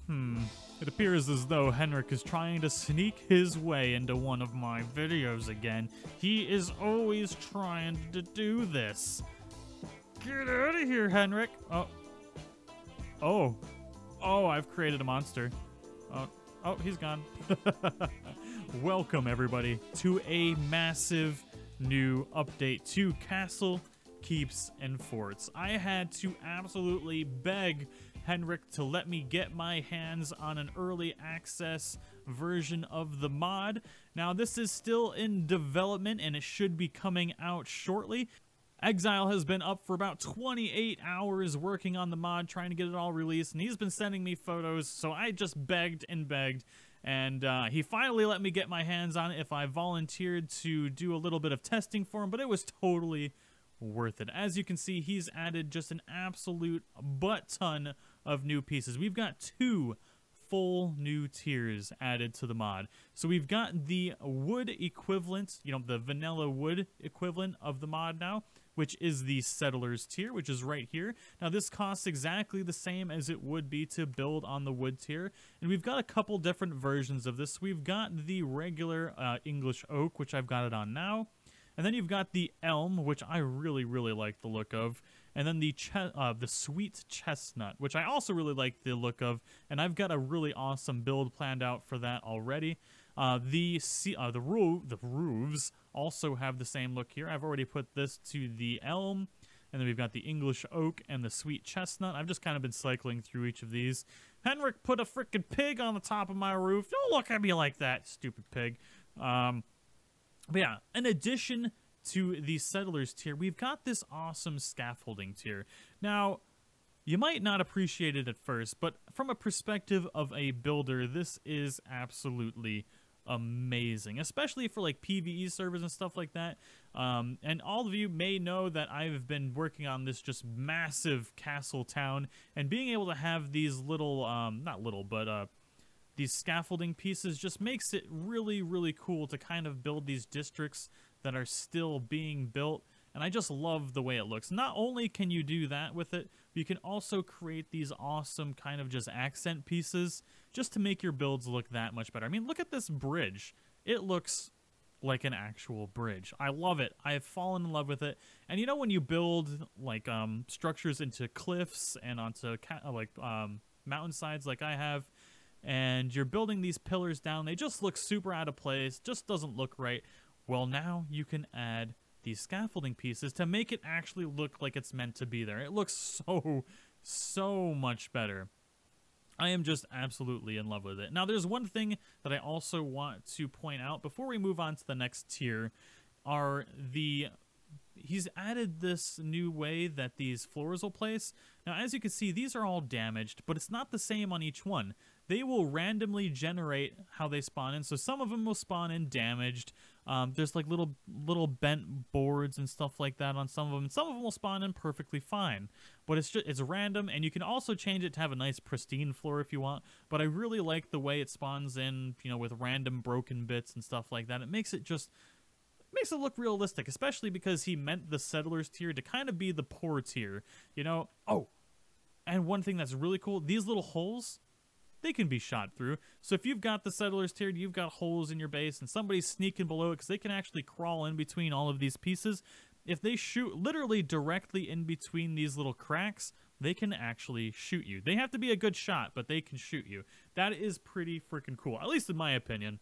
It appears as though Henrik is trying to sneak his way into one of my videos again. He is always trying to do this. Get out of here, Henrik. Oh, I've created a monster. Oh, he's gone. Welcome, everybody, to a massive new update to Castle, Keeps, and Forts. I had to absolutely beg Henrik to let me get my hands on an early access version of the mod. Now, this is still in development, and it should be coming out shortly. Exile has been up for about 28 hours working on the mod, trying to get it all released, and he's been sending me photos, so I just begged and begged, and he finally let me get my hands on it if I volunteered to do a little bit of testing for him, but it was totally worth it. As you can see, he's added just an absolute butt-ton of new pieces. We've got 2 full new tiers added to the mod. So we've got the wood equivalent, the vanilla wood equivalent of the mod now, which is the settlers tier, which is right here. Now this costs exactly the same as it would be to build on the wood tier, and we've got a couple different versions of this. We've got the regular English oak, which I've got it on now. And then you've got the elm, which I really, really like the look of. And then the sweet chestnut, which I also really like the look of. And I've got a really awesome build planned out for that already. The roofs also have the same look here. I've already put this to the elm. And then we've got the English oak and the sweet chestnut. I've just kind of been cycling through each of these. Henrik put a freaking pig on the top of my roof. Don't look at me like that, stupid pig. But yeah, in addition to the settlers tier, we've got this awesome scaffolding tier. Now, you might not appreciate it at first, but from a perspective of a builder, this is absolutely amazing, especially for like PvE servers and stuff like that. And all of you may know that I've been working on this just massive castle town, and being able to have these little, not little, but these scaffolding pieces just makes it really, really cool to kind of build these districts that are still being built. And I just love the way it looks. Not only can you do that with it, but you can also create these awesome kind of just accent pieces just to make your builds look that much better. I mean, look at this bridge. It looks like an actual bridge. I love it. I have fallen in love with it. And you know when you build like structures into cliffs and onto mountainsides like I have, and you're building these pillars down, they just look super out of place, just doesn't look right. Well, now you can add these scaffolding pieces to make it actually look like it's meant to be there. It looks so much better. I am just absolutely in love with it. Now, there's one thing that I also want to point out before we move on to the next tier, he's added this new way that these floors will place. Now, as you can see, these are all damaged, but it's not the same on each one. They will randomly generate how they spawn in. So some of them will spawn in damaged. There's like little bent boards and stuff like that on some of them. And some of them will spawn in perfectly fine. But it's random, and you can also change it to have a nice pristine floor if you want. But I really like the way it spawns in, with random broken bits and stuff like that. It makes it look realistic, especially because he meant the settlers tier to kind of be the poor tier, Oh, and one thing that's really cool, these little holes, they can be shot through. So if you've got the settlers tier, you've got holes in your base, and somebody's sneaking below it, because they can actually crawl in between all of these pieces. If they shoot literally directly in between these little cracks, they can actually shoot you. They have to be a good shot, but they can shoot you. That is pretty freaking cool, at least in my opinion.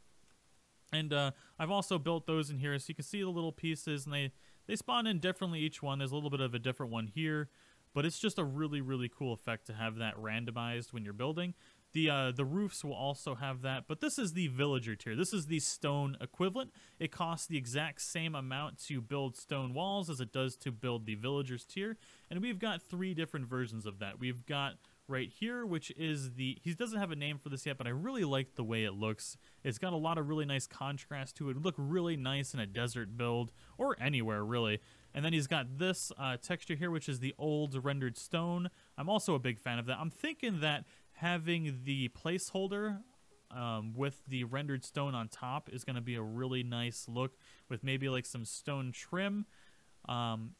And I've also built those in here, so you can see the little pieces, and they spawn in differently each one. There's a little bit of a different one here, but it's just a really, really cool effect to have that randomized when you're building. The roofs will also have that, but this is the villager tier. This is the stone equivalent. It costs the exact same amount to build stone walls as it does to build the villagers tier, and we've got 3 different versions of that. We've got right here, which is he doesn't have a name for this yet, but I really like the way it looks. It's got a lot of really nice contrast to it. It would look really nice in a desert build, or anywhere really. And then he's got this texture here, which is the old rendered stone. I'm also a big fan of that. I'm thinking that having the placeholder with the rendered stone on top is going to be a really nice look with maybe like some stone trim.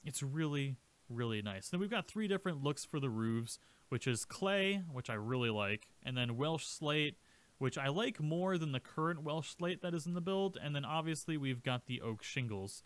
It's really, really nice. Then we've got 3 different looks for the roofs. which is clay, which I really like, and then Welsh slate, which I like more than the current Welsh slate that is in the build, and then obviously we've got the oak shingles.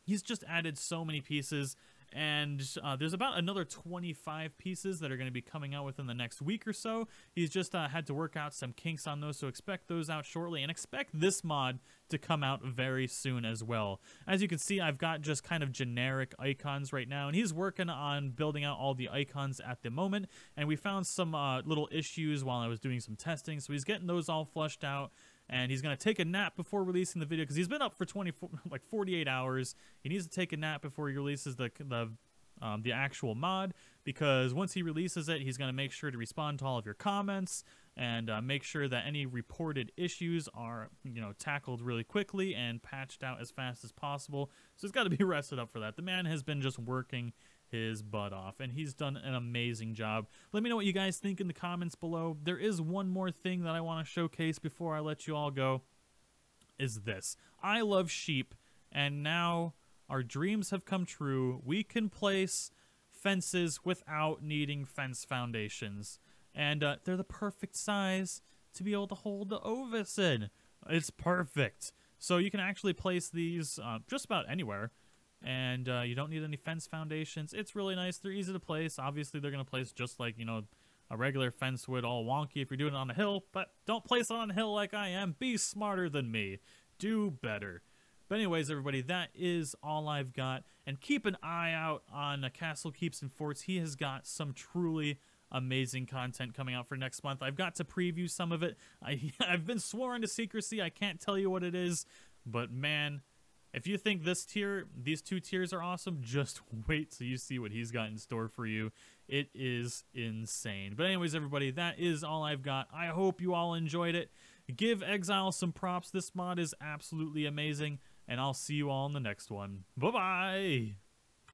He's just added so many pieces, and there's about another 25 pieces that are going to be coming out within the next week or so. He's just had to work out some kinks on those, so expect those out shortly, and expect this mod to come out very soon as well. As you can see, I've got just kind of generic icons right now, and he's working on building out all the icons at the moment, and we found some little issues while I was doing some testing, so he's getting those all flushed out. And he's going to take a nap before releasing the video because he's been up for 48 hours. He needs to take a nap before he releases the actual mod, because once he releases it, he's going to make sure to respond to all of your comments and make sure that any reported issues are, tackled really quickly and patched out as fast as possible. So he's got to be rested up for that. The man has been just working his butt off, and he's done an amazing job. Let me know what you guys think in the comments below. There is one more thing that I want to showcase before I let you all go, is this. I love sheep, and now our dreams have come true. We can place fences without needing fence foundations, and they're the perfect size to be able to hold the ovis in. It's perfect. So you can actually place these just about anywhere, and you don't need any fence foundations. It's really nice. They're easy to place. Obviously, they're going to place just like, a regular fence would, all wonky if you're doing it on a hill, but don't place it on a hill like I am. Be smarter than me. Do better. But anyways, everybody, that is all I've got. And keep an eye out on Castle Keeps and Forts. He has got some truly amazing content coming out for next month. I've got to preview some of it. I've been sworn to secrecy. I can't tell you what it is, but man, if you think these two tiers are awesome, just wait till you see what he's got in store for you. It is insane. But anyways, everybody, that is all I've got. I hope you all enjoyed it. Give Exile some props. This mod is absolutely amazing, and I'll see you all in the next one. Bye-bye!